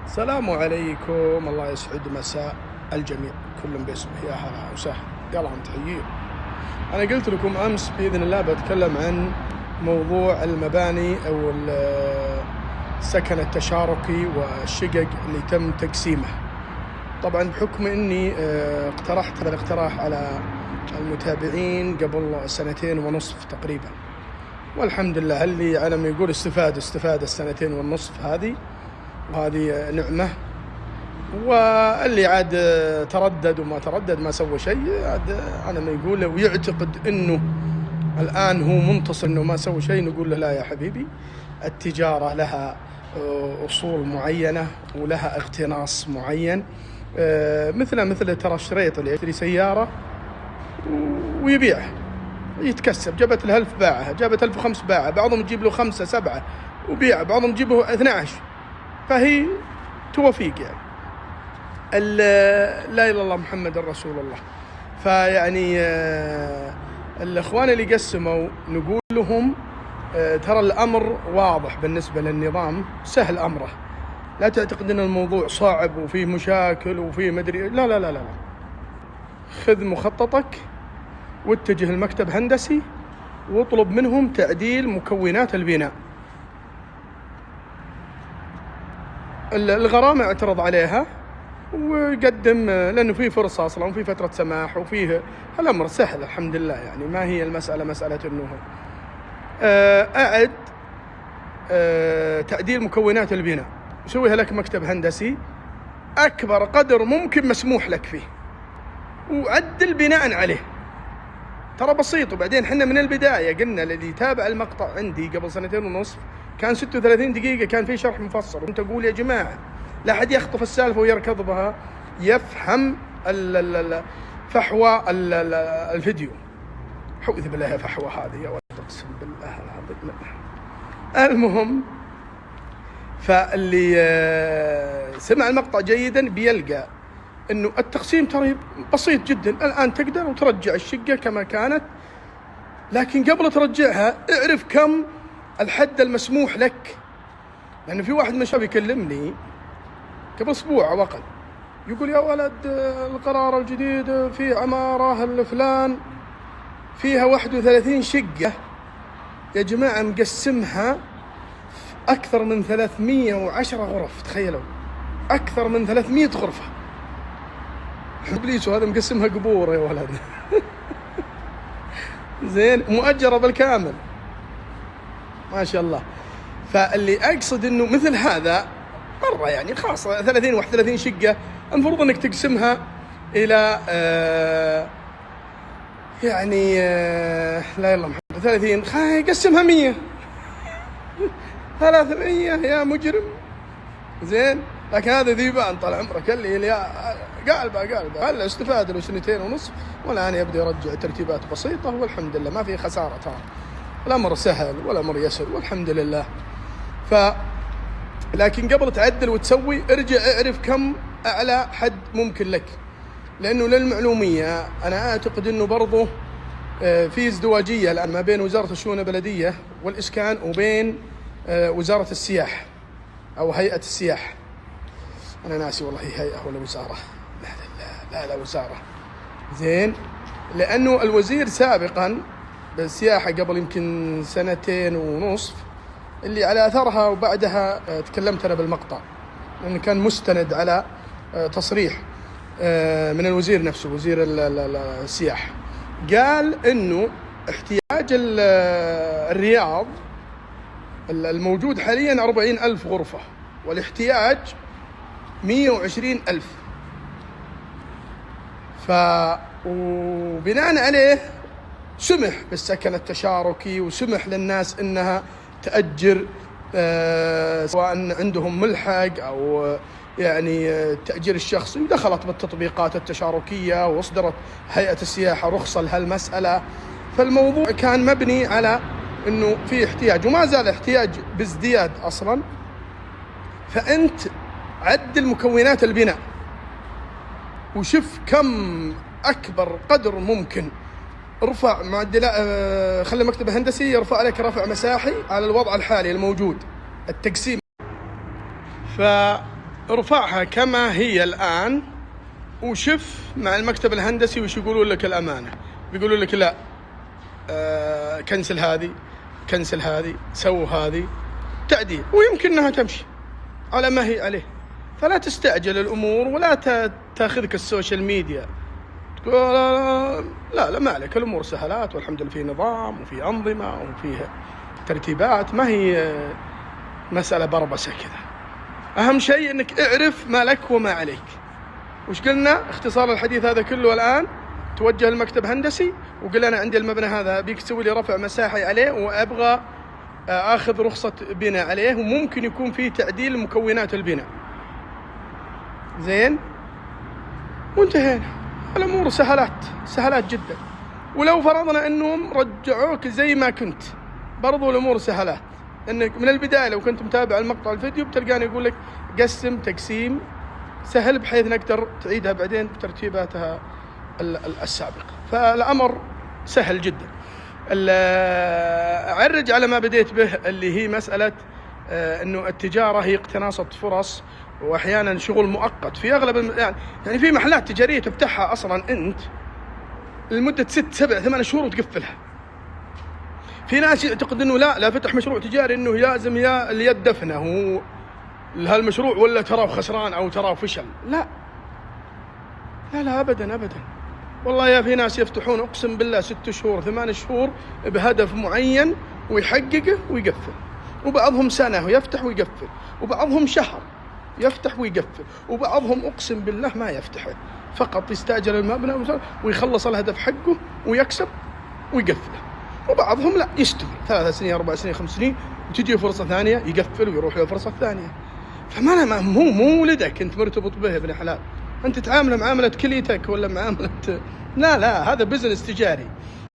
السلام عليكم، الله يسعد مساء الجميع، كل باسمه. يا هلا وسهلا، يلا تحيين. أنا قلت لكم أمس بإذن الله بتكلم عن موضوع المباني أو السكن التشاركي والشقق اللي تم تقسيمه. طبعا بحكم أني اقترحت هذا الاقتراح على المتابعين قبل 2.5 تقريبا، والحمد لله اللي على ما يقول استفاد 2.5 هذه، وهذه نعمة. واللي عاد تردد وما تردد ما سوى شيء، عاد أنا ما يقول ويعتقد أنه الآن هو منتصر أنه ما سوى شيء، نقول له لا يا حبيبي، التجارة لها أصول معينة ولها اقتناص معين. مثل ترى الشريط اللي يشتري سيارة ويبيعها يتكسب، جابت له 1000 باعها، جابت 1500 باعها، بعضهم تجيب له 5 7 وبيع، بعضهم تجيب له 12، فهي توفيق يعني. لا إله إلا الله محمد رسول الله. فيعني الإخوان اللي قسموا نقول لهم ترى الأمر واضح بالنسبة للنظام، سهل أمره، لا تعتقد أن الموضوع صعب وفيه مشاكل وفيه مدري. لا لا لا لا، خذ مخططك واتجه المكتب هندسي واطلب منهم تعديل مكونات البناء. الغرامة اعترض عليها وقدم، لأنه فيه فرصة أصلا وفيه فترة سماح وفيه الأمر سهل الحمد لله. يعني ما هي المسألة مسألة أنه أعد تعديل مكونات البناء، يسويها لك مكتب هندسي أكبر قدر ممكن مسموح لك فيه، وعدل بناء عليه، ترى بسيط. وبعدين حنا من البداية قلنا الذي تابع المقطع عندي قبل 2.5 كان 36 دقيقة كان في شرح مفصل، وانت أقول يا جماعة لا أحد يخطف السالفة ويركض بها، يفهم فحوى الفيديو. حوذ بالله فحوى هذه يا ولد، أقسم بالله العظيم. المهم، فاللي سمع المقطع جيدا بيلقى انه التقسيم ترى بسيط جدا. الان تقدر وترجع الشقة كما كانت، لكن قبل ترجعها اعرف كم الحد المسموح لك. لأنه في واحد من الشباب يكلمني قبل أسبوع أو أقل، يقول يا ولد القرار الجديد في عمارة الفلان فيها 31 شقة يا جماعة، مقسمها أكثر من 310 غرف. تخيلوا، أكثر من 300 غرفة. إبليس، وهذا مقسمها قبور يا ولد. زين، مؤجرة بالكامل ما شاء الله. فاللي أقصد أنه مثل هذا مرة يعني خاصة 30 31 شقة المفروض أنك تقسمها إلى يعني لا يلا محمد 30 قسمها 100 300 يا مجرم. زين، لكن هذا ذيبان طال عمرك اللي قالبه هلا استفاد له 2.5 والآن يبدأ يرجع ترتيبات بسيطة، والحمد لله ما في خسارة، ترى الأمر سهل والأمر يسر والحمد لله. لكن قبل تعدل وتسوي ارجع اعرف كم أعلى حد ممكن لك، لأنه للمعلومية أنا أعتقد أنه برضو في ازدواجية الآن ما بين وزارة الشؤون البلدية والإسكان وبين وزارة السياحة أو هيئة السياحة. أنا ناسي والله هي هيئة ولا وزارة، لا وزارة. زين، لأنه الوزير سابقا بالسياحة قبل يمكن 2.5 اللي على أثرها، وبعدها تكلمت أنا بالمقطع لأنه كان مستند على تصريح من الوزير نفسه، وزير السياحة، قال إنه احتياج الرياض الموجود حاليا 40,000 غرفة، والاحتياج 120,000. وبناء عليه سمح بالسكن التشاركي، وسمح للناس إنها تأجر سواء عندهم ملحق أو يعني التأجير الشخصي، ودخلت بالتطبيقات التشاركية، وأصدرت هيئة السياحة رخصة لهالمسألة. فالموضوع كان مبني على إنه في احتياج، وما زال احتياج بازدياد أصلا. فأنت عدل مكونات البناء وشوف كم أكبر قدر ممكن، ارفع معدلات، خلي المكتب الهندسي يرفع لك رفع مساحي على الوضع الحالي الموجود، التقسيم. ارفعها كما هي الآن وشف مع المكتب الهندسي وش يقولون لك الأمانة. بيقولوا لك لا، كنسل هذه، كنسل هذه، سووا هذه، تعديل، ويمكن أنها تمشي على ما هي عليه. فلا تستعجل الأمور ولا تاخذك السوشيال ميديا تقول لا ما عليك، الأمور سهلات والحمد لله، في نظام وفي أنظمة وفي ترتيبات، ما هي مسألة بربسة كذا. أهم شيء أنك اعرف ما لك وما عليك. وش قلنا؟ اختصار الحديث هذا كله الآن توجه المكتب هندسي وقل أنا عندي المبنى هذا بيك تسوي لي رفع مساحي عليه وأبغى آخذ رخصة بناء عليه، وممكن يكون فيه تعديل مكونات البناء. زين، وانتهينا. الأمور سهلات جدا. ولو فرضنا أنهم رجعوك زي ما كنت، برضو الأمور سهلات. أنك من البداية لو كنت متابع المقطع الفيديو بتلقاني يقول لك قسم تقسيم سهل بحيث نقدر تعيدها بعدين بترتيباتها السابقة. فالأمر سهل جدا. أعرج على ما بديت به اللي هي مسألة أنه التجارة هي اقتناصة فرص وأحيانا شغل مؤقت. في أغلب يعني في محلات تجارية تفتحها أصلا أنت لمدة 6 7 8 شهور وتقفلها. في ناس يعتقد أنه لا فتح مشروع تجاري أنه لازم يا اليد دفنه هالمشروع ولا تراه خسران أو تراه فشل. لا أبدا. والله يا في ناس يفتحون أقسم بالله 6 شهور 8 شهور بهدف معين ويحققه ويقفل، وبعضهم سنة ويفتح ويقفل، وبعضهم شهر يفتح ويقفل، وبعضهم أقسم بالله ما يفتحه، فقط يستأجر المبنى ويخلص الهدف حقه ويكسب ويقفله. وبعضهم لا، يشتغل 3 سنين 4 سنين 5 سنين وتجي فرصة ثانية يقفل ويروح له فرصة ثانية. فما مو ولدك أنت مرتبط به ابن حلال، أنت تعامله معاملة كليتك ولا معاملة لا هذا بزنس تجاري.